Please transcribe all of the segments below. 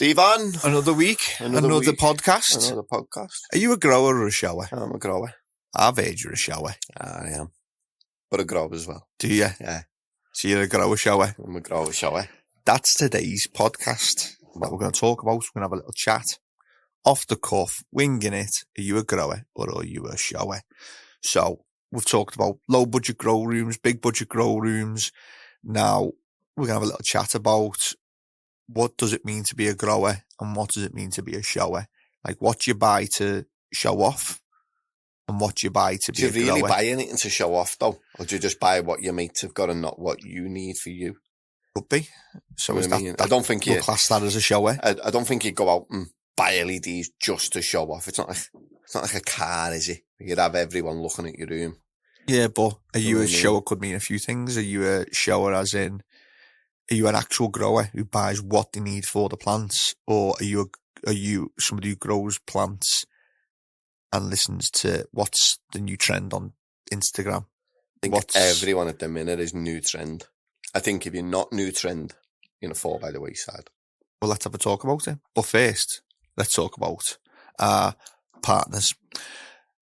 Stephen. Another week, another podcast. Another podcast. Are you a grower or a shower? I'm a grower. I've heard you're a shower. I am. But a grower as well. Do you? Yeah. So you're a grower shower? I'm a grower shower. That's today's podcast. What we're going to talk about. We're going to have a little chat. Off the cuff, winging it. Are you a grower or are you a shower? So we've talked about low budget grow rooms, big budget grow rooms. Now we're going to have a little chat about what does it mean to be a grower and what does it mean to be a shower? Like what do you buy to show off and what do you buy to be a grower? Do you really buy anything to show off though? Or do you just buy what your mates have got and not what you need for you? Could be. So is that, I don't think you class that as a shower. I don't think you go out and buy LEDs just to show off. It's not like a car, is it? You'd have everyone looking at your room. Yeah, but are you a shower could mean a few things. Are you a shower as in, are you an actual grower who buys what they need for the plants? Or are you somebody who grows plants and listens to what's the new trend on Instagram? I think everyone at the minute is new trend. I think if you're not new trend, you're going to fall by the wayside. Well, let's have a talk about it. But first, let's talk about our partners.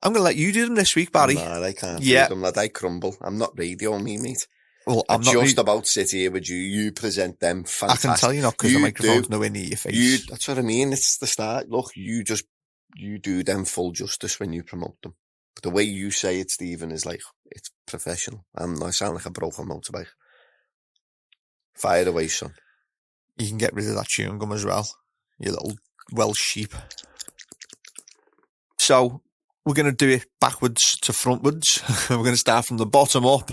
I'm going to let you do them this week, Barry. No, I can't do them, lad. I crumble. I'm not radio, mate. Well, I'm not just about sit here with you. You present them fantastic. I can tell you not because the microphone's nowhere near your face. That's what I mean. It's the start. Look, you do them full justice when you promote them. But the way you say it, Stephen, is like, it's professional. I sound like a broken motorbike. Fire away, son. You can get rid of that chewing gum as well. You little Welsh sheep. So, we're going to do it backwards to frontwards. We're going to start from the bottom up.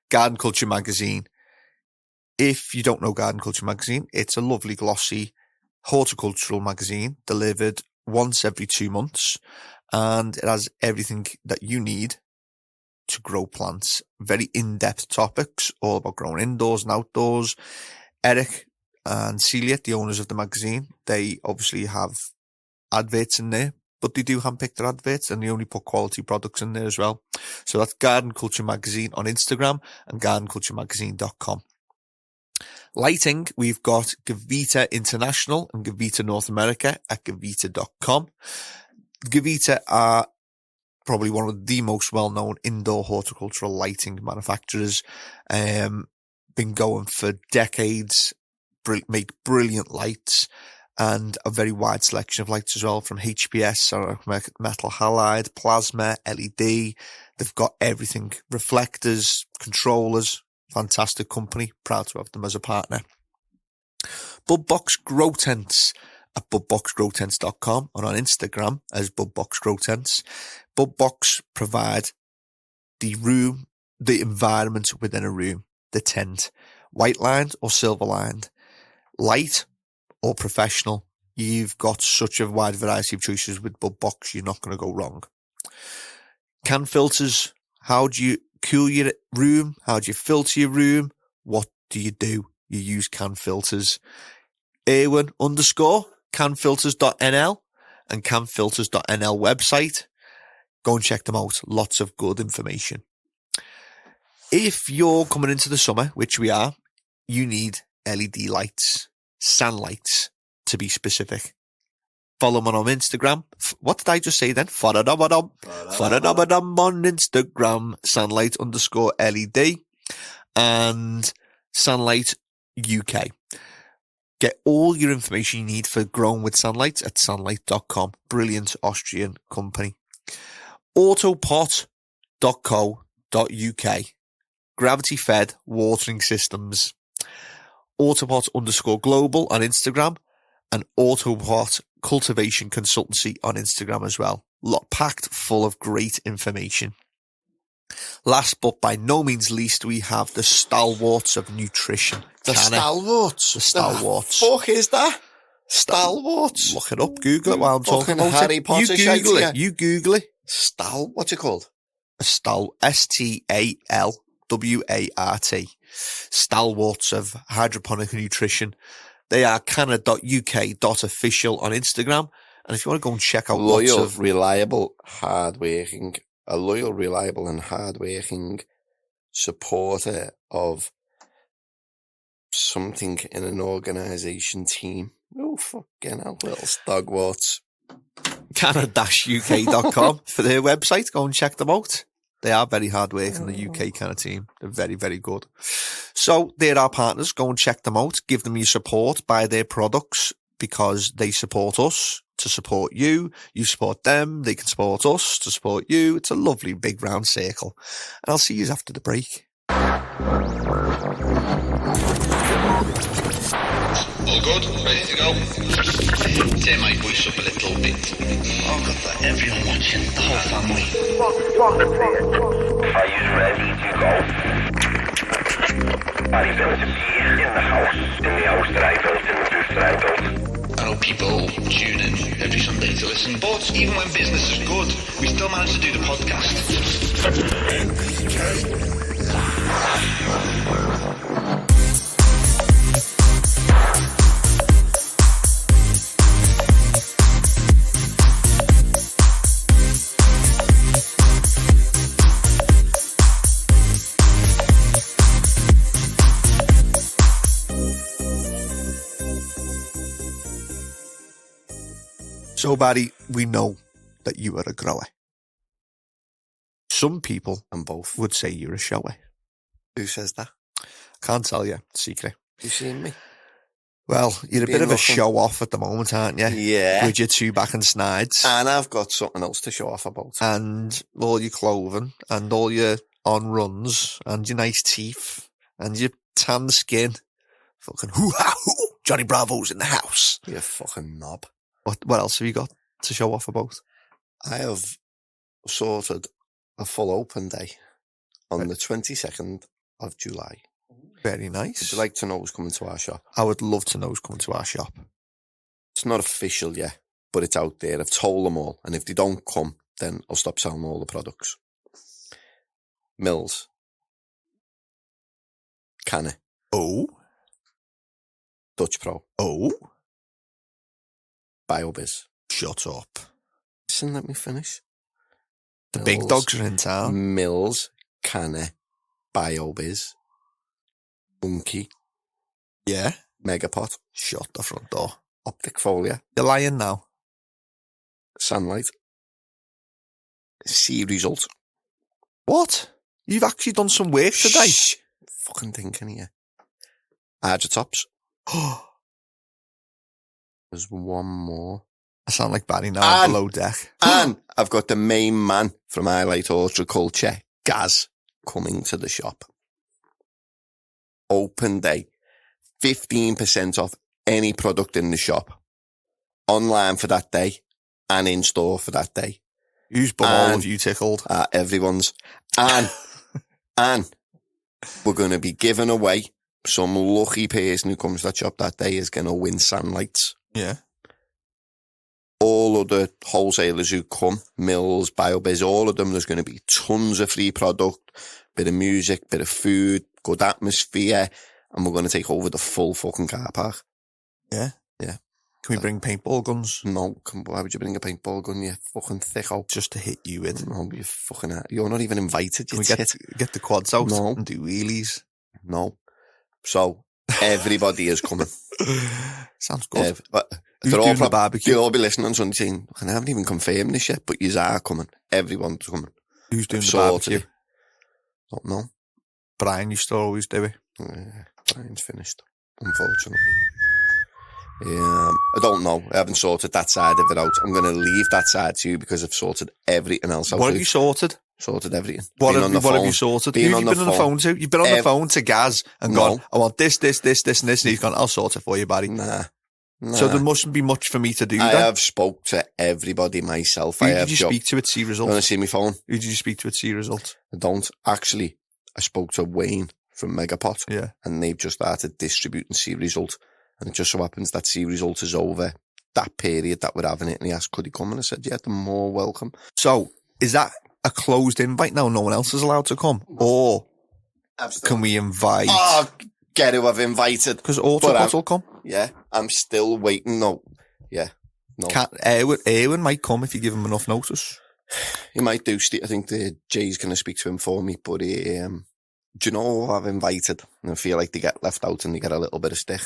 Garden Culture magazine. If you don't know Garden Culture magazine, it's a lovely glossy horticultural magazine delivered once every 2 months, and it has everything that you need to grow plants. Very in-depth topics, all about growing indoors and outdoors. Eric and Celia, the owners of the magazine, they obviously have adverts in there, but they do handpick their adverts and they only put quality products in there as well. So that's Garden Culture Magazine on Instagram and gardenculturemagazine.com. Lighting, we've got Gavita International and Gavita North America at gavita.com. Gavita are probably one of the most well-known indoor horticultural lighting manufacturers. Been going for decades, make brilliant lights. And a very wide selection of lights as well, from HPS, ceramic metal halide, plasma, LED. They've got everything. Reflectors, controllers. Fantastic company. Proud to have them as a partner. BudBox Grow Tents at budboxgrowtents.com and on Instagram as BudBox Grow Tents. BudBox provide the environment within a room, the tent. White lined or silver lined. Light or professional, you've got such a wide variety of choices with BudBox, you're not going to go wrong. Can filters, how do you cool your room? How do you filter your room? What do? You use can filters. Erwin _ canfilters.nl and canfilters.nl website. Go and check them out. Lots of good information. If you're coming into the summer, which we are, you need LED lights. SANlight, to be specific. Follow them on Instagram. What did I just say then? Fadadabadam on Instagram. SANlight _LED and SANlight UK. Get all your information you need for growing with SANlight at sanlight.com. Brilliant Austrian company. AutoPot.co.uk. Gravity fed watering systems. AutoPot _global on Instagram and AutoPot cultivation consultancy on Instagram as well. Packed full of great information. Last but by no means least, we have the stalwarts of nutrition. The CANNA. stalwarts? The stalwarts. The fuck is that? Stalwarts? Look it up. Google it while I'm talking about Harry it. Potter You Google it. You Google it. What's it called? STALWART. Stalwarts of hydroponic nutrition. They are canna.uk.official on Instagram. And if you want to go and check out loyal, reliable, hardworking, a loyal, reliable and hardworking supporter of something in an organisation team Oh, fucking hell, little stogwarts. CANNA-UK.com for their website. Go and check them out. They are very hard working, the UK CANNA team. They're very, very good. So they're our partners. Go and check them out. Give them your support. Buy their products because they support us to support you. You support them. They can support us to support you. It's a lovely big round circle. And I'll see you after the break. All good? Ready to go? Turn my voice up a little bit. Oh, God, for everyone watching, the whole family. Are you ready to go? Are you built a beer in the house that I built, in the booth that I built? I know people tune in every Sunday to listen, but even when business is good, we still manage to do the podcast. So, Barry, we know that you are a grower. Some people And both. would say you're a shower. Who says that? Can't tell you. Secret. You seen me? Well, you're a Being bit of a nothing. show-off at the moment, aren't you? Yeah. With your two back and snides. And I've got something else to show off about. And all your clothing. And all your on-runs. And your nice teeth. And your tan skin. Fucking hoo-ha-hoo. Johnny Bravo's in the house. You fucking knob. What else have you got to show off about? I have sorted a full open day on the 22nd of July. Very nice. Would you like to know who's coming to our shop? I would love to know who's coming to our shop. It's not official yet, but it's out there. I've told them all. And if they don't come, then I'll stop selling all the products. Mills. CANNA. Oh. Dutch Pro. Oh. BioBiz. Shut up. Listen, let me finish. The big Mills. dogs are in town. Mills, CANNA, BioBiz, Monkey, Yeah. Megapot, Shut the front door. Optic Folia, You're lying now. SANlight, C Result. What? You've actually done some work today. Shh. Fucking thinking here. Hydrotops. There's one more. I sound like Barry now on And- below deck. And I've got the main man from Highlight Horticulture, Gaz, coming to the shop. Open day. 15% off any product in the shop. Online for that day and in store for that day. Whose bum all And- of you tickled? Everyone's. And we're going to be giving away some lucky person who comes to that shop that day is going to win SANlights. Yeah. All other wholesalers who come, Mills, BioBiz, all of them, there's going to be tons of free product, bit of music, bit of food, good atmosphere, and we're going to take over the full fucking car park. Yeah. Yeah. Can we bring paintball guns? No, why would you bring a paintball gun, you fucking thicko? Just to hit you with. No, you fucking, you're not even invited, Can you we tit. get the quads out No. and do wheelies? No. So, everybody is coming. Sounds good. But Who's they're all doing the barbecue? You'll all be listening on Sunday saying, I haven't even confirmed this yet, but yous are coming. Everyone's coming. Who's doing the Sorted barbecue? it. Don't know. Brian used to always do it. Brian's finished, unfortunately. I don't know. I haven't sorted that side of it out. I'm going to leave that side to you because I've sorted everything else out. What have you sorted? Sorted everything. What Been have on the phone. you sorted? Been Who have on you been the on the phone. phone to? You've been on the phone to Gaz and No. gone, I want this, and this. And he's gone, I'll sort it for you, Barry. Nah. So there mustn't be much for me to do I then. have spoke to everybody myself. Who I did have you speak to at C You want to Results? see my phone? Who did you speak to at C Results? I don't. Actually, I spoke to Wayne from Megapot. Yeah. And they've just started distributing C Result. And it just so happens that C Result is over that period that we're having it. And he asked, could he come? And I said, yeah, they're more welcome. So is that a closed invite now? No one else is allowed to come? Or can we invite? Oh, get who I've invited. Because But AutoPot will come. Yeah, I'm still waiting. No. Yeah. No. Erwin might come if you give him enough notice. He might do. I think the Jay's going to speak to him for me. But do you know who I've invited? And I feel like they get left out and they get a little bit of stick.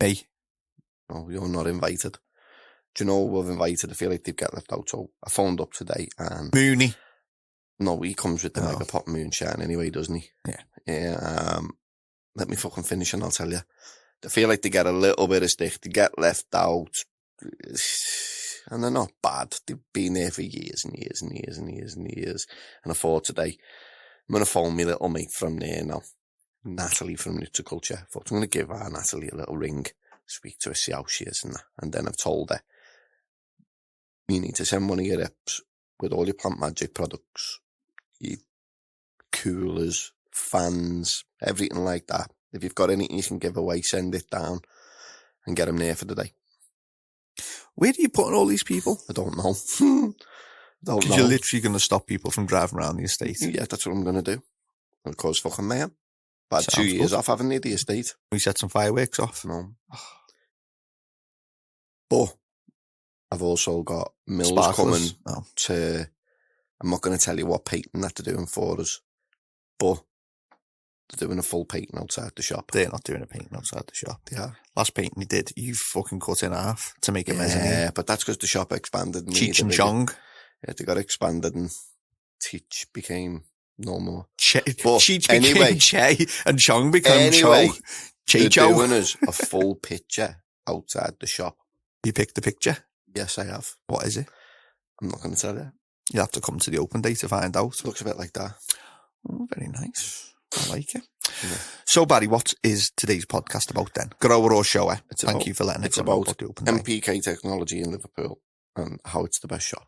Me. No, you're not invited. Do you know who I've invited? I feel like they'd get left out. So I phoned up today and... Mooney. No, he comes with the Oh. Mega Pot Moonshine anyway, doesn't he? Yeah. Yeah. Let me fucking finish and I'll tell you. I feel like they get a little bit of stick. They get left out. And they're not bad. They've been there for years and years and years and years and years. And I thought today, I'm going to phone my little mate from there now, Natalie from Nutriculture. I thought I'm going to give her, Natalie, a little ring, speak to her, see how she is and that. And then I've told her, you need to send one of your reps with all your Plant Magic products, your coolers, fans, everything like that. If you've got anything you can give away, send it down and get them there for the day. Where do you put all these people? I don't know. Don't Because know. you're literally going to stop people from driving around the estate. Yeah, that's what I'm going to do. Of course, fucking mayhem. I've had 2 Sounds years good. off, haven't they, the estate? We set some fireworks off. No. But I've also got Mills Sparklers. coming Oh. to... I'm not going to tell you what painting that they're doing for us, but they're doing a full painting outside the shop. They're not doing a painting outside the shop. Yeah. Last painting they did, you fucking cut in half to make a mezzanine. Yeah, but that's because the shop expanded. And Cheech made and it Chong. bigger. Yeah, they got expanded and Teach became no more. Cheech became anyway- Che and Chong became Anyway, Cho. they're Cho. doing us a full picture outside the shop. You picked the picture. Yes, I have. What is it? I'm not going to tell you. You'll have to come to the open day to find out. It looks a bit like that. Oh, very nice. I like it. Yeah. So, Barry, what is today's podcast about then? Grower or shower? It's Thank about- you for letting it's us know about the open day. NPK technology in Liverpool and how it's the best shop.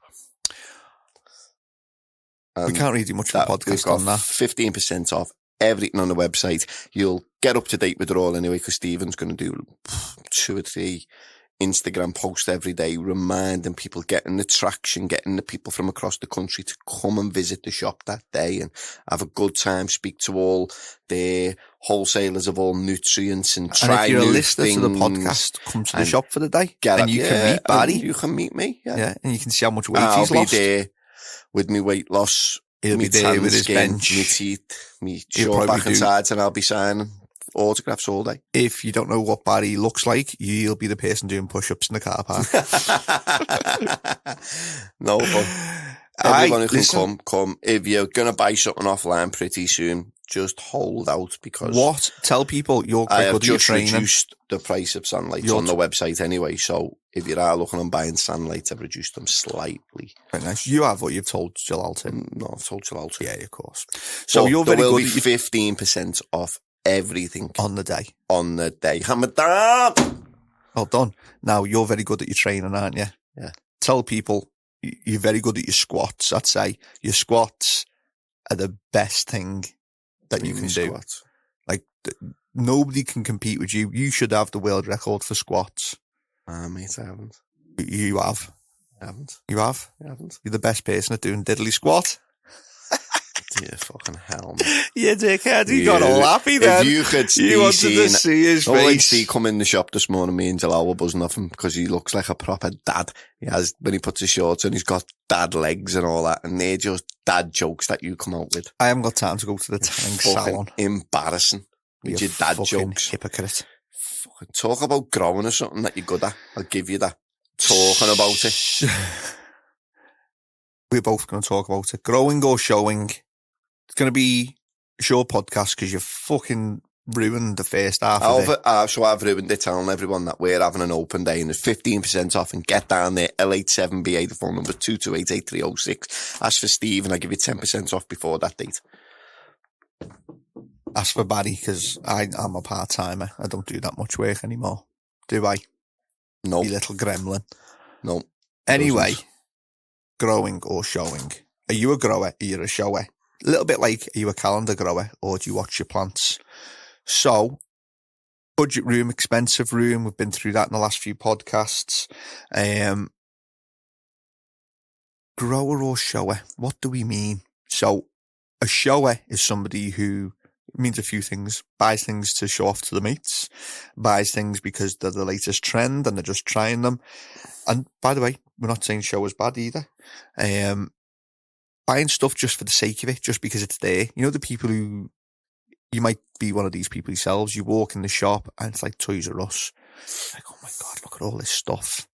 We And can't really do much of a we've podcast got on that. 15% off everything on the website. You'll get up to date with it all anyway, because Stephen's going to do 2 or 3 Instagram posts every day, reminding people, getting the traction, getting the people from across the country to come and visit the shop that day and have a good time, speak to all the wholesalers of all nutrients and try And if you're a new listener things. to the podcast, come to the and shop for the day. Get And it. you Yeah, can meet Barry. and you can meet me. Yeah. Yeah, and you can see how much weight I'll he's be lost. there with my weight loss. He'll me be there tan with his skin, bench. me teeth, me He'll short probably back and do- sides, and I'll be signing autographs all day. If you don't know what Barry looks like, you'll be the person doing push-ups in the car park. No, but everyone who can come. If you're going to buy something offline pretty soon, just hold out, because What? Tell people you're I quite have good at your just training. reduced the price of SANlight You're on the website anyway. So if you are looking on buying SANlight, I've reduced them slightly. Very nice. You have what you've told Jalal to. No, I've told you all to. Yeah, of course. So But you're very there will good be at your, 15% off everything on the day. on the day. Hamadan! Well done. Now, you're very good at your training, aren't you? Yeah. Tell people you're very good at your squats. I'd say your squats are the best thing that you can do. Squats. Like, nobody can compete with you. You should have the world record for squats. Mate, I haven't. You have. I haven't. You have. I haven't. You're the best person at doing diddly squat. Dear fucking hell, man. You dickhead. You You- got all happy then. If you could You wanted to see see his Oh, like face. Steve come in the shop this morning, me and Jalal were buzzing off him because he looks like a proper dad. He has, when he puts his shorts on, he's got dad legs and all that, and they're just dad jokes that you come out with. I haven't got time to go to the tanning salon. Fucking embarrassing with You your dad fucking jokes. hypocrite. Fucking talk about growing or something that you're good at. I'll give you that. Talking about it. We're both going to talk about it. Growing or showing. It's going to be a short podcast because you fucking ruined the first half of it. So I've ruined it, telling everyone that we're having an open day and there's 15% off, and get down there, L87BA, the phone number 2288306. Ask for Steve and I'll give you 10% off before that date. Ask for Barry because I'm a part-timer. I don't do that much work anymore. Do I? No, You little gremlin. no. Anyway, Doesn't. growing or showing. Are you a grower? Are you a shower? A little bit like, are you a calendar grower or do you watch your plants? So, budget room, expensive room. We've been through that in the last few podcasts. Grower or shower? What do we mean? So, a shower is somebody who means a few things. Buys things to show off to the mates. Buys things because they're the latest trend and they're just trying them. And by the way, we're not saying shower's bad either. Buying stuff just for the sake of it, just because it's there. You know, the people who, you might be one of these people yourselves, you walk in the shop and it's like Toys R Us. Like, oh my God, look at all this stuff.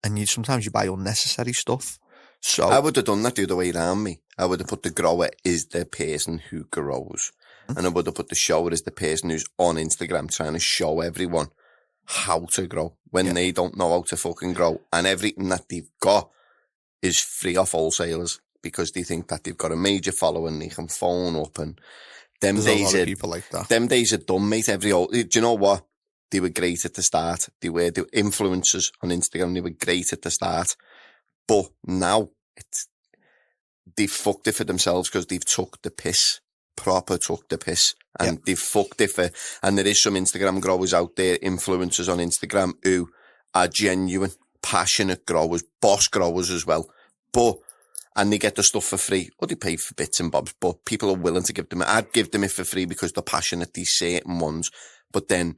And sometimes you buy unnecessary stuff. So I would have done that the other way around me. I would have put the grower is the person who grows. And I would have put the shower as the person who's on Instagram trying to show everyone how to grow when they don't know how to fucking grow. And everything that they've got is free off wholesalers because they think that they've got a major following, they can phone up, and them there's days a lot are, of people like that. them days are done, mate. Do you know what? They were great at the start. They were the influencers on Instagram. They were great at the start. But now they've fucked it for themselves because they've took the piss. Proper took the piss. And they've fucked it for, and there is some Instagram growers out there, influencers on Instagram, who are genuine, passionate growers, boss growers as well. And they get the stuff for free, or they pay for bits and bobs, but people are willing to give them it. I'd give them it for free because they're passionate, these certain ones. But then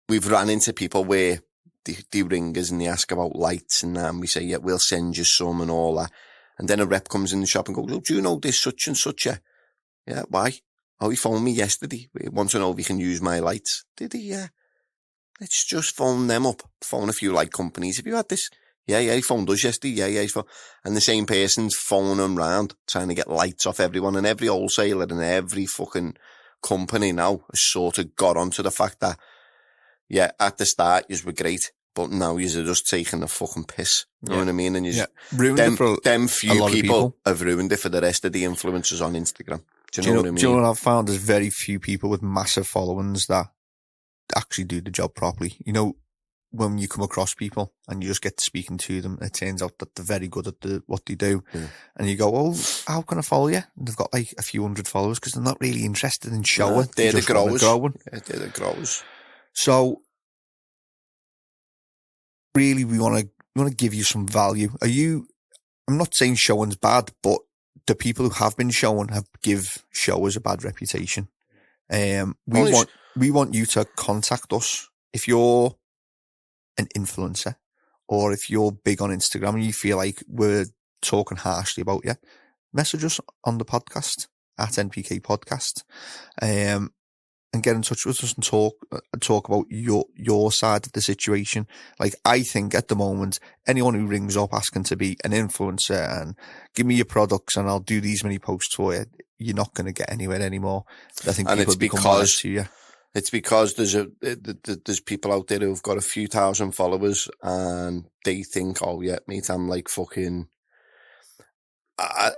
we've ran into people where they ring us and they ask about lights and we say, yeah, we'll send you some and all that. And then a rep comes in the shop and goes, oh, do you know this such and such? Yeah, why? Oh, he phoned me yesterday. He wants to know if he can use my lights. Did he? Yeah. Let's just phone them up. Phone a few light companies. Have you had this? Yeah, he phoned us yesterday. Yeah, he's phoned. And the same person's phoning them round, trying to get lights off everyone. And every wholesaler and every fucking company now has sort of got onto the fact that, yeah, at the start, yous were great, but now yous are just taking the fucking piss. You know what I mean? And ruined it for them a few lot of people have ruined it for the rest of the influencers on Instagram. Do you know what I mean? Do you know what I've found? There's very few people with massive followings that actually do the job properly. You know, when you come across people and you just get to speaking to them, it turns out that they're very good at what they do. Yeah. And you go, oh, how can I follow you? And they've got like a few hundred followers because they're not really interested in showing. They're the growers. Yeah, they're the growers. So really, we want to give you some value. I'm not saying showing's bad, but the people who have been showing give showers a bad reputation. We want you to contact us if you're an influencer or if you're big on Instagram and you feel like we're talking harshly about you. Message us on the podcast at NPK Podcast, and get in touch with us and talk about your side of the situation. Like, I think at the moment, anyone who rings up asking to be an influencer and give me your products and I'll do these many posts for you, you're not going to get anywhere anymore. I think people become mad to you. It's because there's people out there who've got a few thousand followers and they think, oh yeah, mate, I'm like fucking, I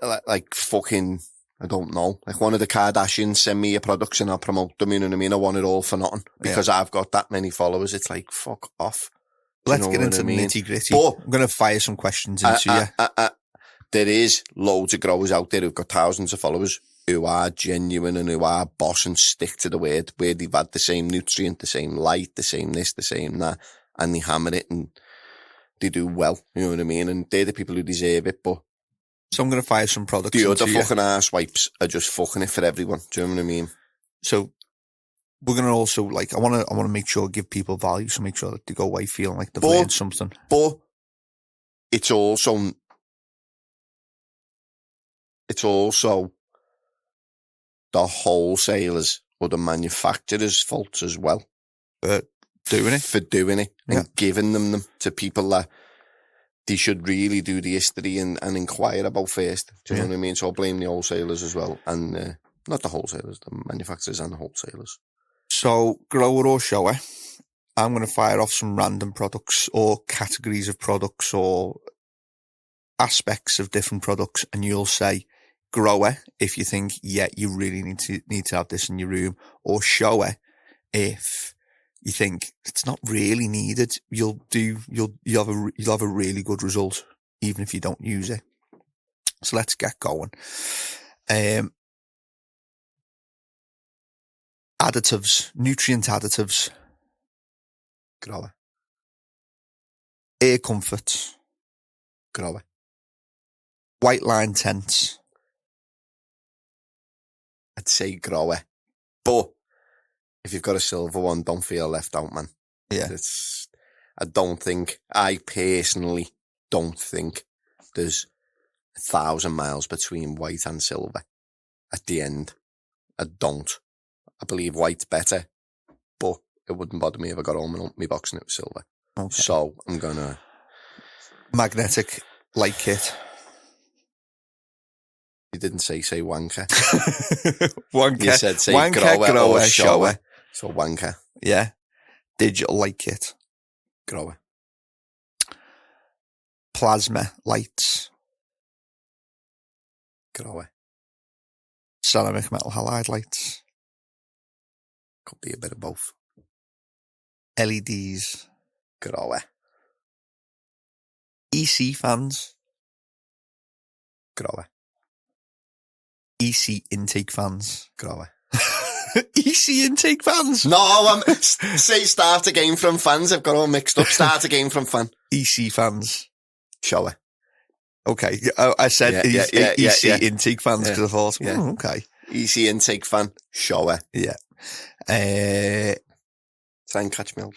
don't know. Like one of the Kardashians send me your products and I'll promote them, you know what I mean? I want it all for nothing because I've got that many followers. It's like, fuck off. Let's get into the nitty gritty. I'm going to fire some questions into you. There is loads of growers out there who've got thousands of followers who are genuine and who are boss and stick to the word, where they've had the same nutrient, the same light, the same this, the same that, and they hammer it and they do well, you know what I mean? And they're the people who deserve it, but so I'm going to fire some products. The other fucking arse wipes are just fucking it for everyone. Do you know what I mean? So we're going to also I want to make sure give people value, so make sure that they go away feeling like they've learned something. But it's also the wholesalers or the manufacturers' fault as well. For doing it and giving them to people that they should really do the history and inquire about first. Do you know what I mean? So I'll blame the wholesalers as well. And not the wholesalers, the manufacturers and the wholesalers. So, grower or shower, I'm going to fire off some random products or categories of products or aspects of different products, and you'll say grower if you think, yeah, you really need to have this in your room, or shower if you think it's not really needed. You'll have a really good result even if you don't use it. So let's get going. Additives, nutrient additives. Grower. Air comfort. Grower. White line tents. I'd say grower. But if you've got a silver one, don't feel left out, man. Yeah. I personally don't think there's 1,000 miles between white and silver at the end. I don't. I believe white's better, but it wouldn't bother me if I got home and opened my box and it was silver. Okay. So I'm gonna Magnetic light kit. You didn't say wanker. Wanker. You said say wanker, grower or shower. So wanker. Yeah. Digital light kit. Grower. Plasma lights. Grower. Ceramic metal halide lights. Could be a bit of both. LEDs. Grower. EC fans. Grower. EC intake fans. Grower. EC intake fans? No, say start again from fans. I've got all mixed up. Start again from fan. EC fans. Shower. Okay. I said EC intake fans because I thought, okay. EC intake fan. Shower. Yeah. Try and catch me out.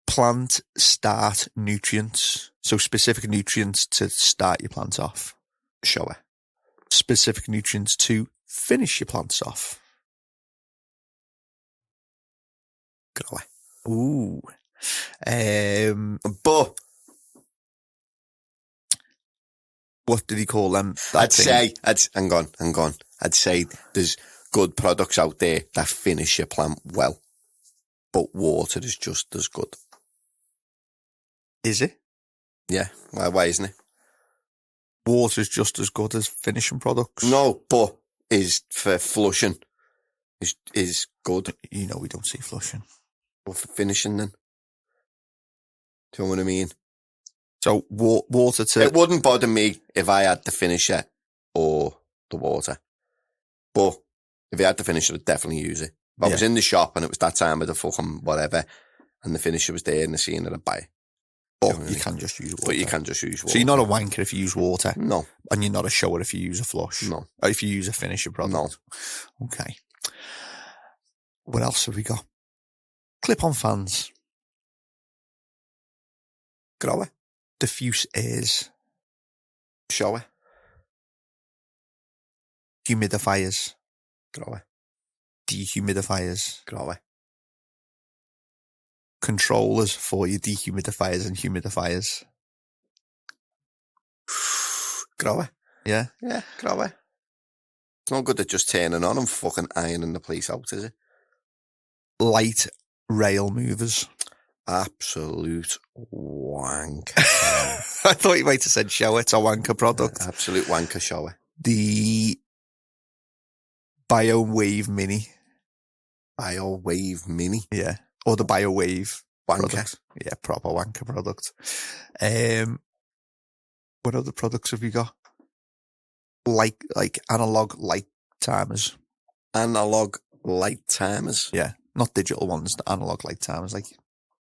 Plant start nutrients. So specific nutrients to start your plants off. Shower. Specific nutrients to finish your plants off. Grower. Ooh. But what did he call them? I'd say there's good products out there that finish your plant well, but water is just as good. Is it? Yeah. Why isn't it? Water is just as good as finishing products. No, but is for flushing is good. You know we don't see flushing. Or for finishing then. Do you know what I mean? So water to... It wouldn't bother me if I had the finisher or the water. But if I had the finisher, I'd definitely use it. If I was in the shop and it was that time of the fucking whatever and the finisher was there and I seen it, I'd buy it. But you can just use water. But you can just use water. So you're not a wanker if you use water? No. And you're not a shower if you use a flush? No. Or if you use a finisher product? No. Okay. What else have we got? Clip-on fans. Grower. Diffuse airs. Shower. Humidifiers. Grower. Dehumidifiers. Grower. Controllers for your dehumidifiers and humidifiers. Grower. Yeah? Yeah, grower. It's not good at just turning on and fucking ironing the place out, is it? Light rail movers. Absolute wank. I thought you might have said shower. It's a wanker product. Absolute wanker shower. The BioWave Mini. BioWave Mini. Yeah. Or the BioWave Wanker. product. Yeah, proper wanker product. What other products have you got? Like analog light timers. Analog light timers. Yeah. Not digital ones, the analog light timers. Like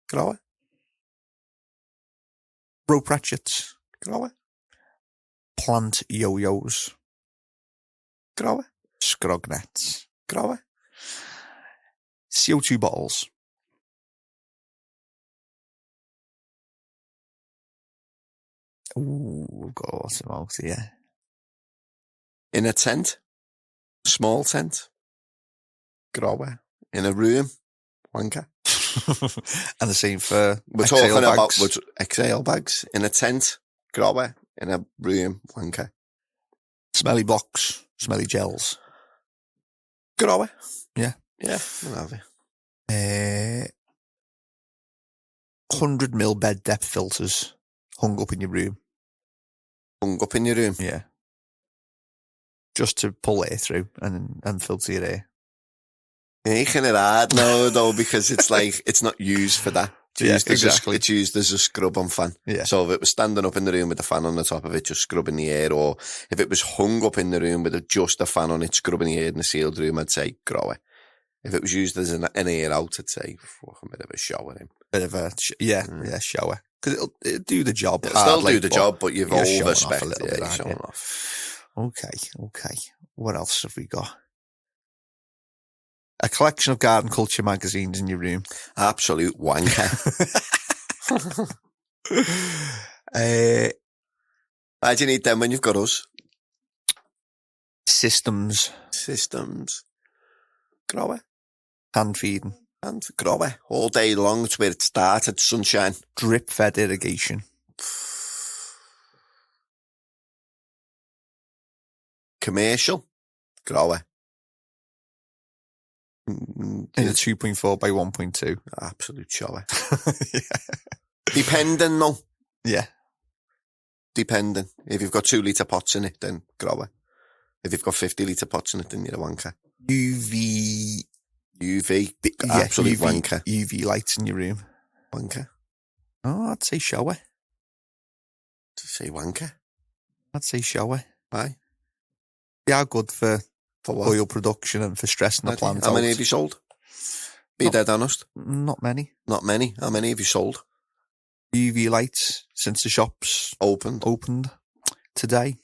Grower. rope ratchets. Grower. Plant yo-yos. Grower. Scrog nets. Grower. CO2 bottles. Ooh, we've got lots of else here. In a tent. Small tent. Grower. In a room. Wanker. And the same for We're exhale talking bags. about exhale bags. In a tent. Grower. In a room. Wanker. Smelly blocks, smelly gels. Grower. Yeah. Yeah, we'll have it. 100 ml bed depth filters hung up in your room. Hung up in your room. Yeah. Just to pull air through and filter your air. You're making it hard now, though, because it's like, it's not used for that. It's used as a scrub on fan. Yeah. So if it was standing up in the room with a fan on the top of it, just scrubbing the air, or if it was hung up in the room with just a fan on it, scrubbing the air in a sealed room, I'd say grower. If it was used as an air out, I'd say fucking bit of a shower in. Bit of a, shower. Because it'll do the job. It'll still do the job, but you've overspec a little bit. You're showing off. Okay. What else have we got? A collection of garden culture magazines in your room. Absolute wanker. Why do you need them when you've got us? Systems. Grower. Hand feeding. And grower all day long. It's where it started, sunshine. Drip fed irrigation. Commercial, grower. In a 2.4 by 1.2. Absolute shower. Yeah. Depending, though. Yeah. Depending. If you've got 2 litre pots in it, then grower. If you've got 50 litre pots in it, then you're a wanker. UV. Absolute wanker. UV lights in your room. Wanker. Oh, I'd say shower. To say wanker. I'd say shower. Why? They are good for what? oil production and for stressing the plant How out. many have you sold? Be dead honest. Not many. Not many. How many have you sold? UV lights since the shops Opened today.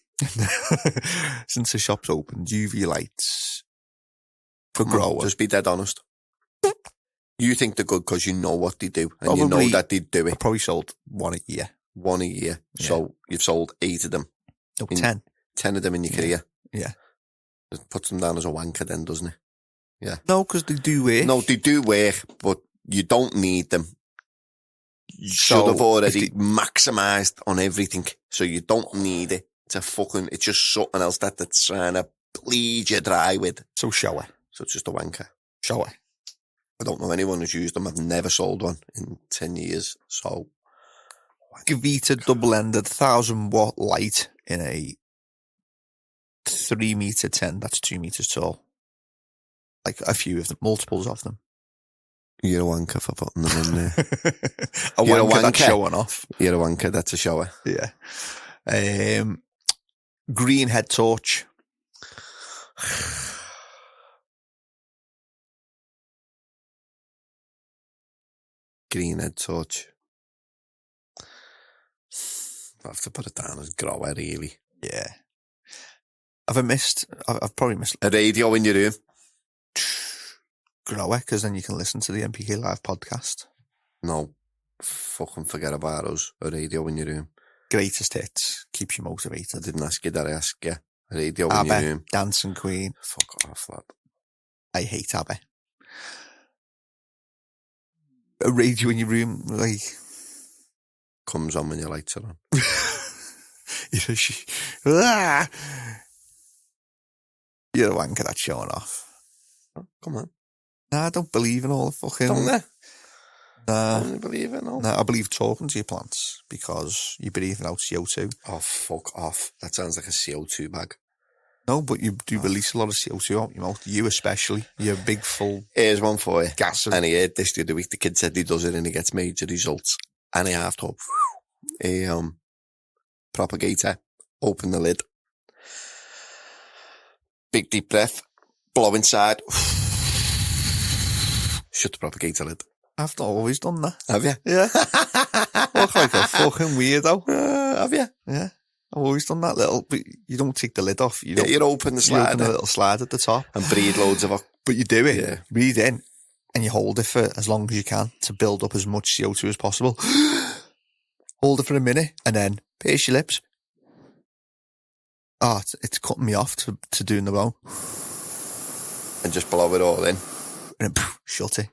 Since the shops opened, UV lights for growers. Just be dead honest. You think they're good because you know what they do and Probably, you know that they do I it. probably sold one a year. One a year. Yeah. So you've sold 8 of them. No, 10. 10 of them in your career. Yeah. It puts them down as a wanker then, doesn't it? Yeah. No, because they do work. No, they do work, but you don't need them. You So, should have already if maximised on everything. So you don't need it. It's just something else that they're trying to bleed you dry with. So shower. So it's just a wanker. Shower. I don't know anyone who's used them. I've never sold one in 10 years. So Gavita double-ended 1,000-watt light in a 3 meter 10. That's 2 meters tall. Like a few of them, multiples of them. you're a wanker for putting them in there. You're a wanker. that's showing off. You're a wanker. That's a shower. Yeah. Green head torch. Green head torch. I have to put it down as grower, really. Yeah. I've probably missed A radio in your room. grower, because then you can listen to the NPK Live podcast. No. Fucking forget about us. A radio in your room. Greatest hits. Keeps you I motivated. didn't ask you that. I asked you. A radio in your ABBA, room. Dancing Queen. Fuck off, lad. I hate ABBA. A radio in your room, like... Comes on when your lights are on. You're a wanker that's showing off. Oh, come on. Nah, I don't believe in all the fucking... Don't they? Nah, Don't you believe it? No. nah, I believe talking to your plants because you're breathing out CO2. Oh, fuck off. That sounds like a CO2 bag. No, but you do release a lot of CO2 out your mouth. You especially. You're big, full Here's one for you. gas. And he heard this the other week. The kid said he does it and he gets major results. And he have to a propagator, open the lid, big deep breath, blow inside, shut the propagator lid. I've not always done that. Have you? Yeah. Look like a fucking weirdo. Have you? Yeah. I've always done that little, but you don't take the lid off. You Yeah, don't, you open the you open slider the little slide at the top. and breathe loads of it. But you do it, Yeah. breathe in, and you hold it for as long as you can to build up as much CO2 as possible. Hold it for a minute, and then pierce your lips. Oh, it's cutting me off to doing the bone. And just blow it all in. And then shut it.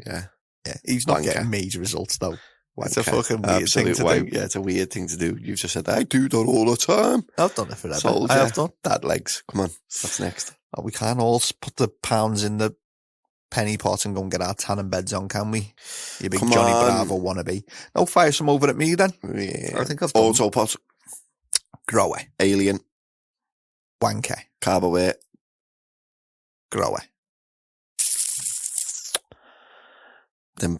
Yeah. Yeah, he's not Wanker. getting major results, though. It's a Wanker. fucking weird Absolute thing to wank. do. Yeah, it's a weird thing to do. You've just said, I do that all the time. I've done it forever. Soldier. I have done. Dad legs. Come on. What's next? Oh, we can't all put the pounds in the penny pot and go and get our tanning beds on, can we? You big Come Johnny on. Bravo wannabe. No, fire some over at me then. Yeah. I think I've done. AutoPot. Grower. Alien. Wanker. Carbohydrate. Grower. Them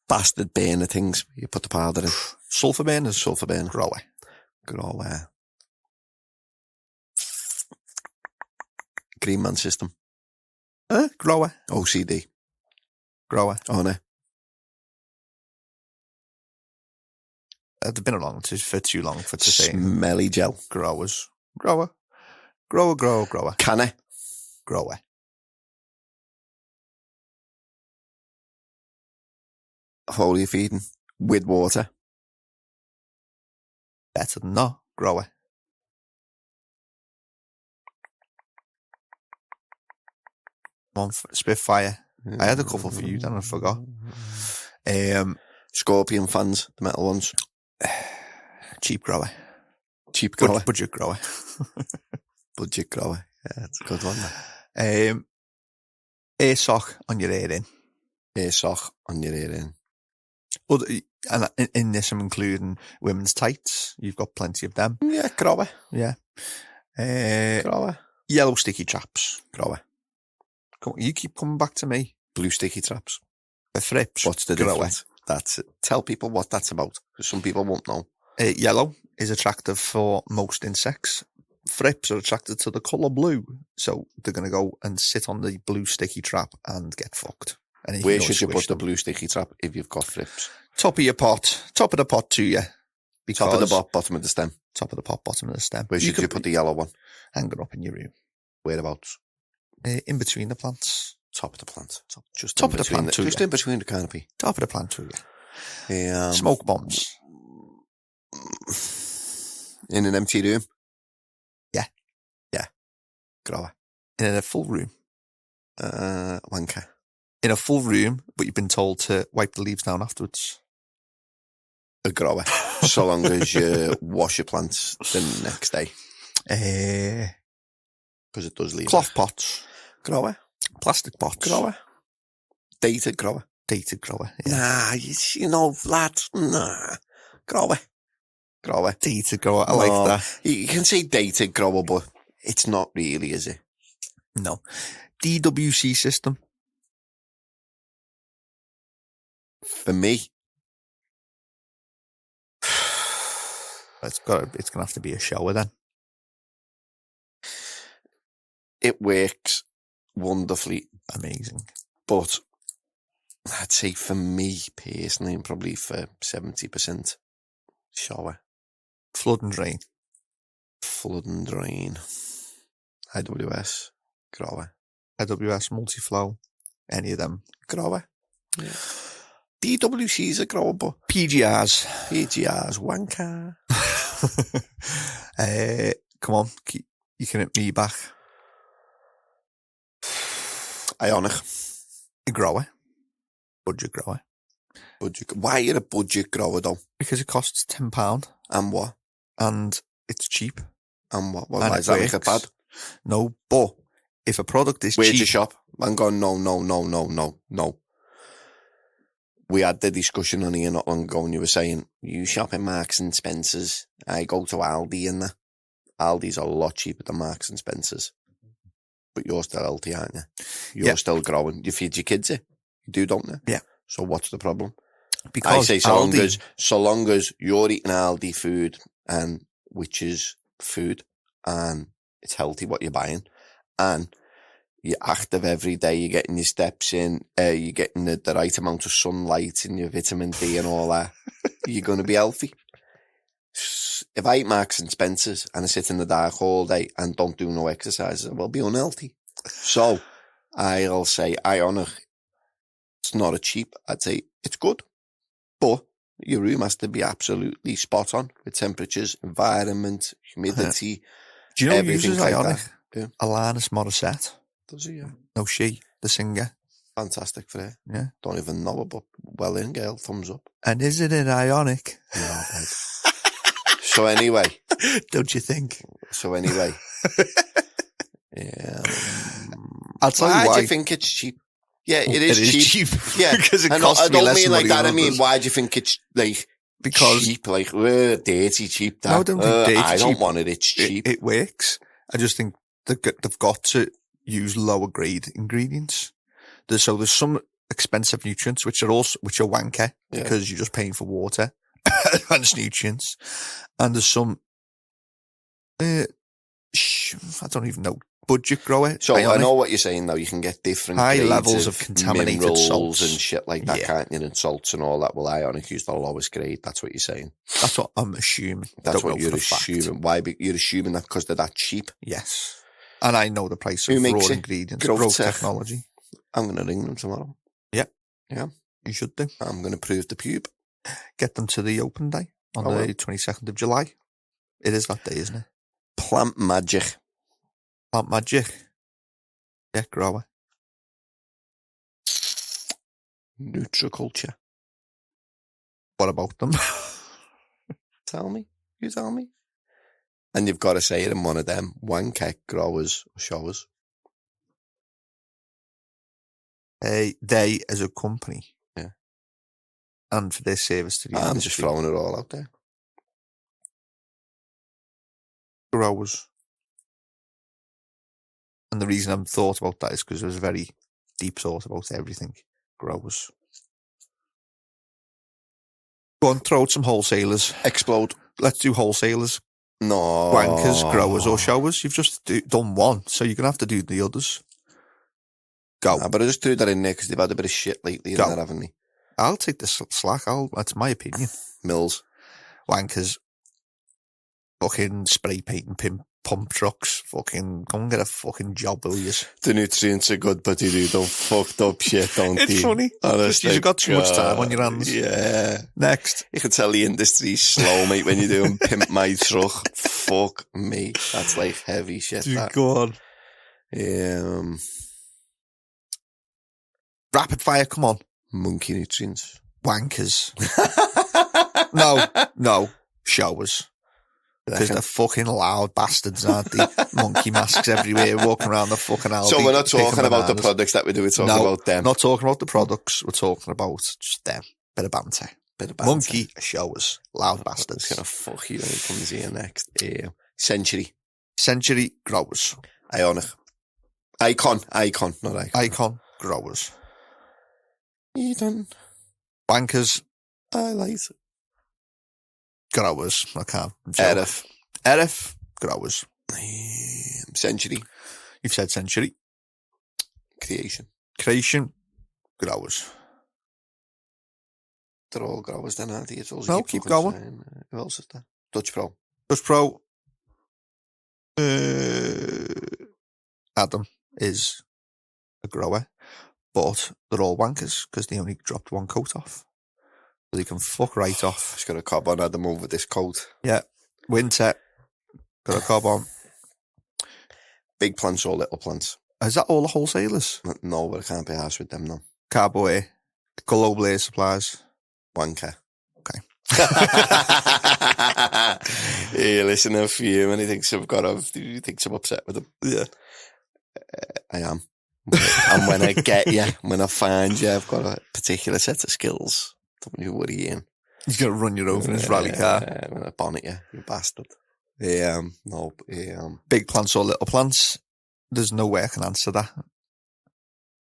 bastard burner things. You put the powder in. Sulphur burners. Sulphur burner. Grower. Grower. Green Man System. Grower. OCD. Grower. On it. They've been along for too long for to say Smelly gel. growers. Grower. Grower, grower, grower. CANNA. Grower. Foliar feeding. With water. Better than no. Grower. One Spitfire. I had a couple for you, then I forgot. Scorpion fans, the metal ones. Cheap grower. Cheap grower. Budget grower. Budget grower. Yeah, it's a good one. That. Air sock on your ear in. Air sock on your ear in. And in this, I'm including women's tights. You've got plenty of them. Yeah, grower. Yeah. Grower. Yellow sticky traps. Grower. Come on, you keep coming back to me. Blue sticky traps. The frips. What's the grower. difference? That's it. Tell people what that's about, because some people won't know. Yellow is attractive for most insects. Frips are attracted to the colour blue, so they're going to go and sit on the blue sticky trap and get fucked. And Where should you put the blue sticky trap if you've got frips? Top of your pot. Top of the pot to you. Top of the pot, bottom of the stem. Top of the pot, bottom of the stem. Where should you put the yellow one? Hang it up in your room. Whereabouts? In between the plants. Top of the plant. Just top of the plant too. Just in between the canopy. Top of the plant too, yeah. Smoke bombs. In an empty room? Yeah. Yeah. Grower. In a full room? Wanker. In a full room, but you've been told to wipe the leaves down afterwards? A grower. So long as you wash your plants the next day. Because it does leave. Cloth pots. Grower. Plastic pots. Grower. Dated grower. Dated grower. Yeah. Nah, you know, lads. Nah. Grower. Grower. Dated grower. I like that. You can say dated grower, but it's not really, is it? No. DWC system. For me, it's going to have to be a shower then. It works wonderfully. Amazing. But I'd say for me personally, and probably for 70%, shower. Flood and drain. Flood and drain. IWS. Grower. IWS, multi-flow. Any of them. Grower. Yeah. DWC's a grower, but PGRs. PGRs, wanker. Come on, you can hit me back. Ionic. A grower. Budget grower. Budget. Why are you a budget grower though? Because it costs £10. And what? And it's cheap. And what? Why is that make it bad? No, but if a product is Where'd cheap... you shop? I'm going, no. We had the discussion on here not long ago and you were saying, you shop in Marks and Spencer's. I go to Aldi and that. Aldi's a lot cheaper than Marks and Spencer's. But you're still healthy, aren't you? You're still growing. You feed your kids it. You do, don't you? Yeah. So what's the problem? Because I say so long as you're eating Aldi food, and which is food, and it's healthy what you're buying, and you're active every day, you're getting your steps in, you're getting the right amount of sunlight and your vitamin D and all that, you're going to be healthy. If I eat Marks and Spencer's and I sit in the dark all day and don't do no exercise, I will be unhealthy. So I'll say Ionic, it's not a cheap, I'd say it's good, but your room has to be absolutely spot on with temperatures, environment, humidity. Do you know who everything uses like Ionic? that. Yeah. Alanis Morissette. Does he? Yeah. No, she, the singer. Fantastic for her. Yeah. Don't even know her, but well in, girl. Thumbs up. And isn't it Ionic? No, babe. So anyway. Don't you think? So anyway. Yeah. I'll tell you why. Why do you think it's cheap? Yeah, it is cheap. Yeah. Because it costs me less mean like that. I than mean, others. why do you think it's like because cheap? Like, dirty cheap. That. No, I don't think dirty I don't cheap. want it. It's cheap. It works. I just think they've got to use lower grade ingredients. There's some expensive nutrients which are wanker because you're just paying for water, advanced nutrients, and there's some I don't even know, budget grower. So Ionic. I know what you're saying though. You can get different high grades levels of contaminated minerals salts and shit like that, Yeah. can't you? And salts and all that. Well, Ionic use the lowest grade. That's what you're saying. That's what I'm assuming. That's Don't what know you're for a fact. assuming. Why? You're assuming that because they're that cheap. Yes. And I know the price Who of makes raw it? ingredients. Growth Growth Tech. technology. I'm going to ring them tomorrow. You should do. I'm going to prove the pube. Get them to the open day on the 22nd of July. It is that day, isn't it? Plant Magic. Plant Magic. Yeah, grower. Nutriculture. What about them? Tell me. You tell me. And you've got to say it in one of them. Wanker growers or showers. They as a company. Yeah. And for their service to the I'm industry. just throwing it all out there. Growers. And the reason I've thought about that is because there was a very deep thought about everything. Growers. Go on, throw out some wholesalers. Explode. Let's do wholesalers. No. Wankers, growers or showers. You've just done one, so you're going to have to do the others. Go. Nah, but I just threw that in there because they've had a bit of shit lately, Go. and that, haven't they? I'll take the slack. That's my opinion. Mills. Wankers. Fucking spray painting pump trucks. Fucking go and get a fucking job, will you? The nutrients are good, but you do the fucked up shit, don't you? It's funny. Honestly, You've got too much time on your hands. Yeah. Next. You can tell the industry's slow, mate, when you're doing pimp my truck. Fuck me. That's like heavy shit. Dude, That. go on. Rapid fire, come on. Monkey nutrients. Wankers. No. Showers. Because they're fucking loud bastards, aren't they? Monkey masks everywhere, walking around the fucking Aldi. So we're not picking talking about the bananas. products that we do, we're talking about them. Not talking about the products, we're talking about just them. Bit of banter. Monkey showers. Loud bastards. It's going to fuck you when he comes here next. Century growers. Ionic. Icon, not icon. Icon growers. Eden. Bankers. Highlight. Growers. I can't. Erif. Growers. Century. You've said century. Creation. Growers. They're all growers then, aren't they? No, keep going. Who else is there? Dutch Pro. Adam is a grower, but they're all wankers because they only dropped one coat off. So they can fuck right off. Just got a cob on Adam over this coat. Yeah. Winter. Got a cob on. Big plants or little plants? Is that all the wholesalers? No, but I can't be arsed with them, no. Carboy. Global Air Supplies. Wanker. Okay. Yeah, listen to you and he thinks he thinks I'm upset with him. Yeah. I am. And when I get you, when I find you, I've got a particular set of skills. Don't you worry, Ian. He's going to run you over in his rally car. I'm going to bonnet you bastard. Big plants or little plants? There's no way I can answer that.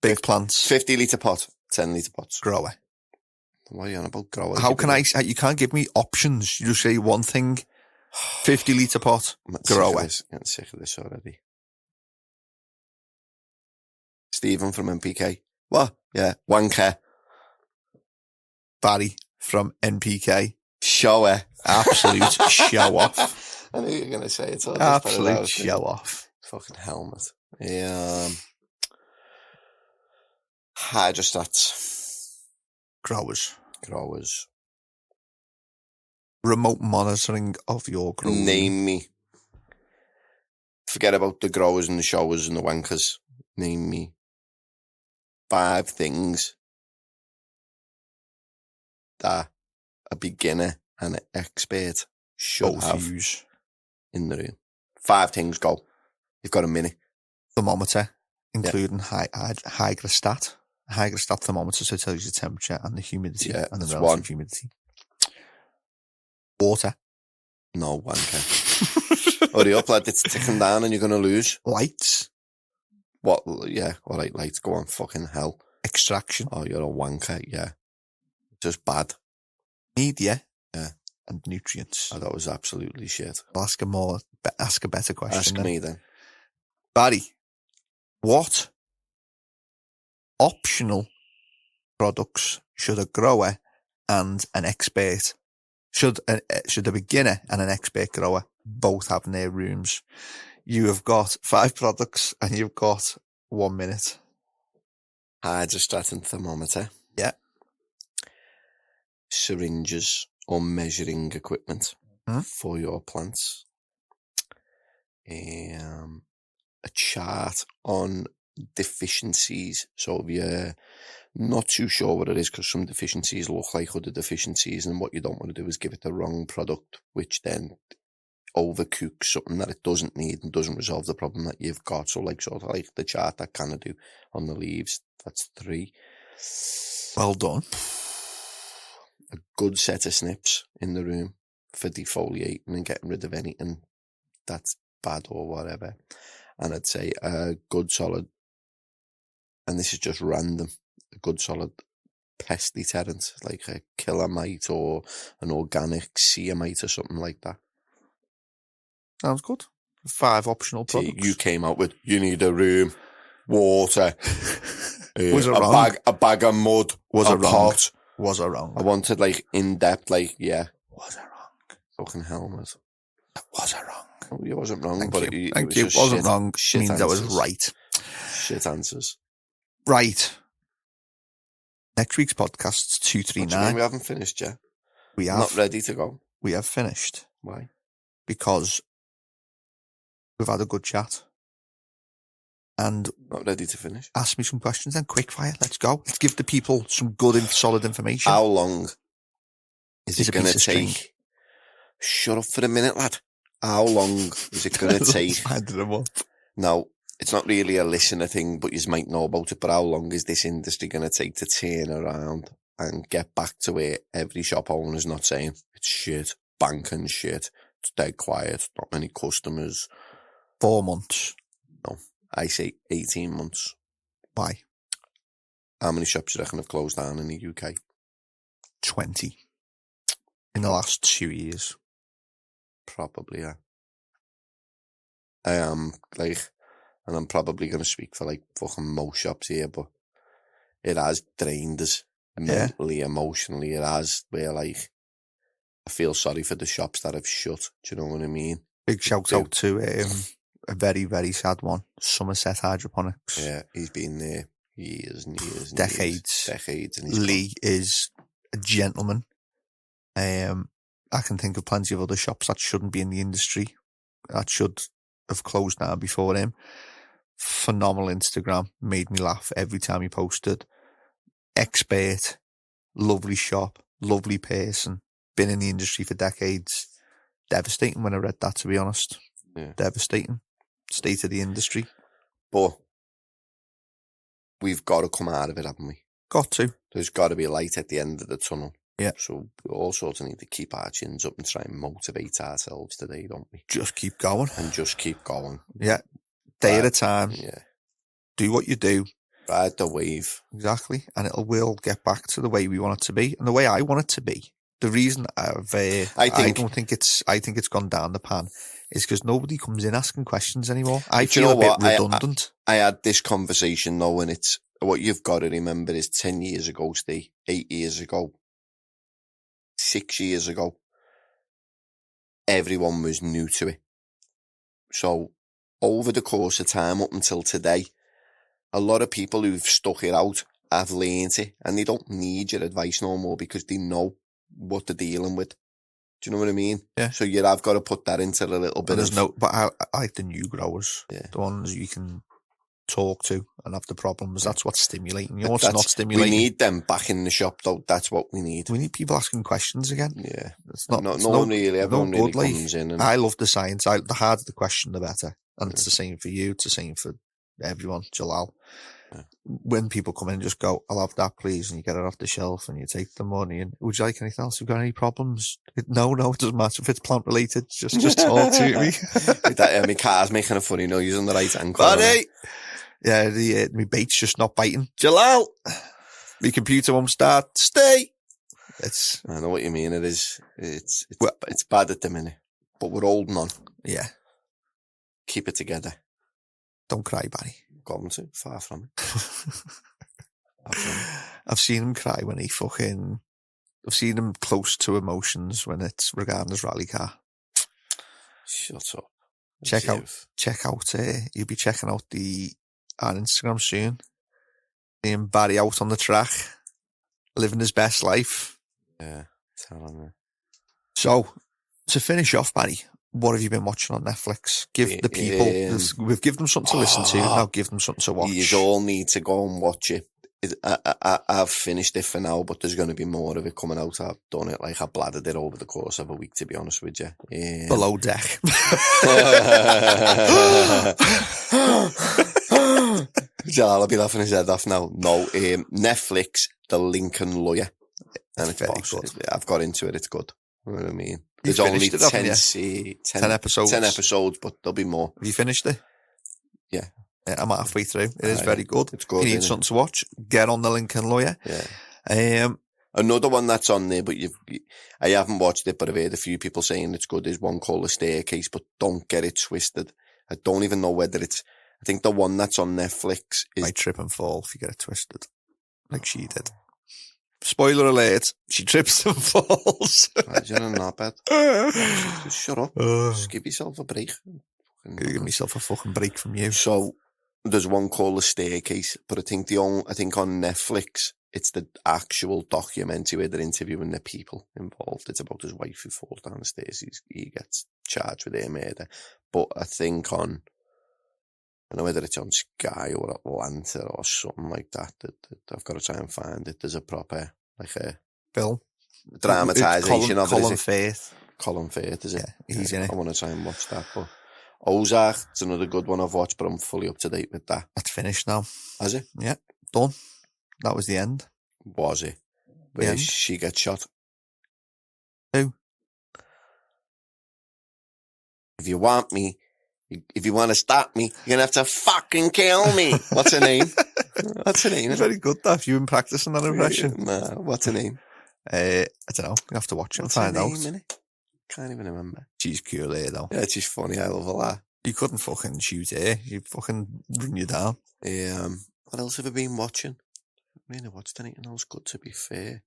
Big plants. 50 litre pot, 10 litre pots. Grower. What are you on about grower? How can you can't give me options. You just say one thing. 50 litre pot. Grower. I'm getting sick of this already. Stephen from NPK. What? Yeah. Wanker. Barry from NPK. Shower. Absolute show off. I knew you were going to say it. Absolute show off. Fucking helmet. Hydrostats. Growers. Remote monitoring of your growth. Name me. Forget about the growers and the showers and the wankers. Name me 5 things that a beginner and an expert should have use in the room. 5 things, go. You've got a minute. Thermometer, including hygrostat. Hygrostat thermometer, so it tells you the temperature and the humidity and the relative humidity. Water. No, wanker. Hurry up, lad. It's ticking down and you're going to lose. Lights. What? Yeah, all right, lights. Go on, fucking hell. Extraction. Oh, you're a wanker, yeah. Just bad. Media. Yeah. And nutrients. Oh, that was absolutely shit. I'll ask a better question. Ask me then. Barry, what optional products should a grower and an expert, should a beginner and an expert grower both have in their rooms? You have got 5 products and you've got 1 minute. Hydrostat and thermometer. Yeah. Syringes or measuring equipment for your plants. A chart on deficiencies. So if you're not too sure what it is, because some deficiencies look like other deficiencies, and what you don't want to do is give it the wrong product, which then overcooks something that it doesn't need and doesn't resolve the problem that you've got. So like sort of like the chart that CANNA do on the leaves, that's 3. Well done. A good set of snips in the room for defoliating and getting rid of anything that's bad or whatever. And I'd say a good solid, and this is just random, a good solid pest deterrent, like a killer mite or an organic ceamite or something like that. Sounds good. 5 optional See, products. you came out with, you need a room, water, Was it wrong? a bag of mud, Was a it wrong? pot. Was I wrong? I wanted like in-depth, like, yeah. Was I wrong? Fucking helmet. Was I wrong? Oh, you wasn't wrong, Thank but you. it Thank was you. just Wasn't shit, wrong. shit Means answers. I was right. Shit answers. Right. Next week's What podcast's do you mean 239. we haven't finished yet? We Not have. ready to go. We have finished Why? because we've had a good chat. And Not ready to finish. ask me some questions then. Quick fire. Let's go. Let's give the people some good and solid information. How long is It's it a going to piece of string. take? Shut up for a minute, lad. How long is it going to take? Winding them up. Now, it's not really a listener thing, but you might know about it. But how long is this industry going to take to turn around and get back to where every shop owner's not saying it's shit, banking shit, it's dead quiet, not many customers? 4 months. I say 18 months. Why? How many shops do you reckon have closed down in the UK? 20 in the last 2 years. Probably, yeah. I am, like, and I'm probably going to speak for, like, fucking most shops here, but it has drained us mentally, emotionally. It has, where, like, I feel sorry for the shops that have shut. Do you know what I mean? Big shout out to a very, very sad one. Somerset Hydroponics. Yeah, he's been there years and years and Decades. years. Decades. And he's Lee is a gentleman. I can think of plenty of other shops that shouldn't be in the industry, that should have closed down before him. Phenomenal Instagram, made me laugh every time he posted. Expert, lovely shop, lovely person, been in the industry for decades. Devastating when I read that, to be honest. Yeah. Devastating. State of the industry. But we've got to come out of it, haven't we? Got to. There's got to be a light at the end of the tunnel. Yeah. So we all sort of need to keep our chins up and try and motivate ourselves today, don't we? Just keep going. And just keep going. Yeah. Day at a time. Yeah. Do what you do. Ride the wave. Exactly. And will get back to the way we want it to be and the way I want it to be. The reason I think it's gone down the pan is because nobody comes in asking questions anymore. I feel a bit redundant. I had this conversation though, and it's what you've got to remember is 10 years ago, Steve, 8 years ago, 6 years ago, everyone was new to it. So over the course of time up until today, a lot of people who've stuck it out have learned it, and they don't need your advice no more because they know what they're dealing with. Do you know what I mean? Yeah. So you have got to put that into a little bit. But I like the new growers, yeah. The ones you can talk to and have the problems. That's what's stimulating. You know what's not stimulating? We need them back in the shop though. That's what we need. We need people asking questions again. Yeah. It's not. Everyone really comes in. And I love the science. The harder the question, the better. And it's the same for you. It's the same for everyone. Jalal. Yeah. When people come in and just go, I'll have that please, and you get it off the shelf and you take the money and would you like anything else? Have you got any problems? No, it doesn't matter if it's plant related. Just talk to me. My car's making a funny noise on the right hand corner. Buddy! Yeah, my bait's just not biting. Jalal! My computer won't start. Stay! I know what you mean. It's bad at the minute, but we're holding on. Yeah. Keep it together. Don't cry, Barry. Going to far from it. I've seen him cry when I've seen him close to emotions when it's regarding his rally car. Shut up. Check out, you'll be checking out our Instagram soon. Seeing Barry out on the track, living his best life. Yeah, telling me. So, to finish off, Barry, what have you been watching on Netflix? Give the people, we've given them something to listen to, now give them something to watch. You all need to go and watch it. I've finished it for now, but there's going to be more of it coming out. I've done it, like I bladdered it over the course of a week, to be honest with you. Below Deck. I'll be laughing his head off now. No, Netflix, The Lincoln Lawyer. And it's very boss. good. I've got into it, it's good. You know what I mean? You've There's only finished it, haven't you? 10 episodes. 10 episodes, but there'll be more. Have you finished it? Yeah. I'm halfway through. It is very good. It's good. You need something to watch. Get on The Lincoln Lawyer. Yeah. Another one that's on there, but I haven't watched it, but I've heard a few people saying it's good. There's one called The Staircase, but don't get it twisted. I don't even know whether it's, I think the one that's on Netflix is... Might trip and fall if you get it twisted. Like she did. Spoiler alert, she trips and falls. Imagine not bad. Just shut up. Just give yourself a break. Give myself a fucking break from you. So, there's one called The Staircase, but I think on Netflix, it's the actual documentary where they're interviewing the people involved. It's about his wife who falls down the stairs. He gets charged with their murder. But I think I don't know whether it's on Sky or Atlanta or something like that. I've got to try and find it. There's a proper, like a film dramatisation of it. Colin Firth. Colin Firth, is it? Yeah, he's in it. I want to try and watch that. But Ozark, it's another good one I've watched, but I'm fully up to date with that. That's finished now. Has it? Yeah, done. That was the end. Was it? Where she gets shot. Who? If you want to stop me, you're going to have to fucking kill me. What's her name? What's her name? Very good, that. Have you been practicing that impression? Nah, what's her name? I don't know. You have to watch it and find out. Innit? Can't even remember. She's cool here, though. Yeah, she's funny. I love her lot. You couldn't fucking shoot her. You'd fucking run you down. What else have I been watching? I really watched anything else good, to be fair.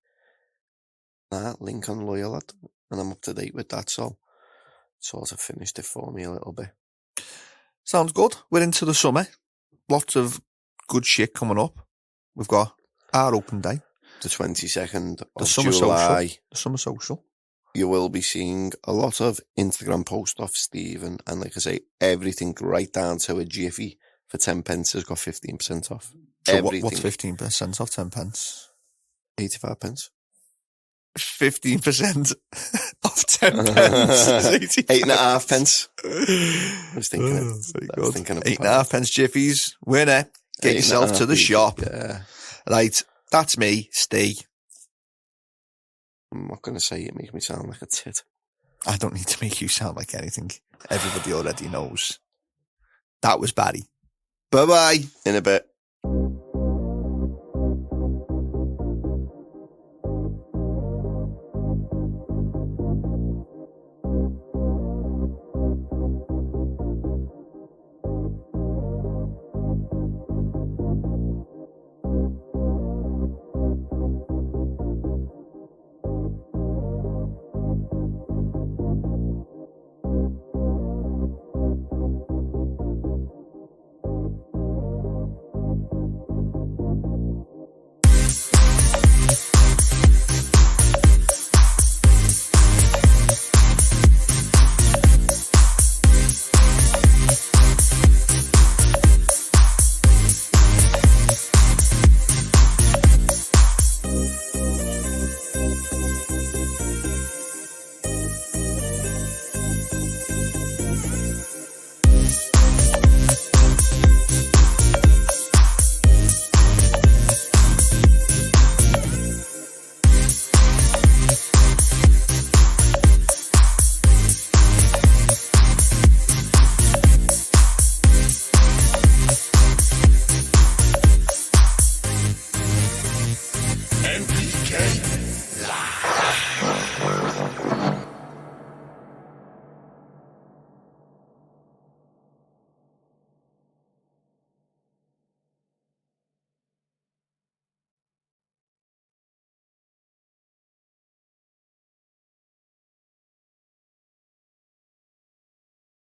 Nah, Lincoln Lawyer, lad. And I'm up to date with that, so sort of finished it for me a little bit. Sounds good. We're into the summer. Lots of good shit coming up. We've got our open day. The 22nd The of summer July. social. The summer social. You will be seeing a lot of Instagram posts off Stephen, and like I say, everything right down to a jiffy for 10 pence has got 15% off. So everything. what's 15% off 10 pence? 85 pence. 15% off 10 pence is 8.5 pence. I was thinking very good. 8.5 pence jiffies. Winner. Get yourself to the shop. Yeah. Right. That's me, Steve. I'm not going to say it makes me sound like a tit. I don't need to make you sound like anything. Everybody already knows. That was Barry. Bye-bye. In a bit.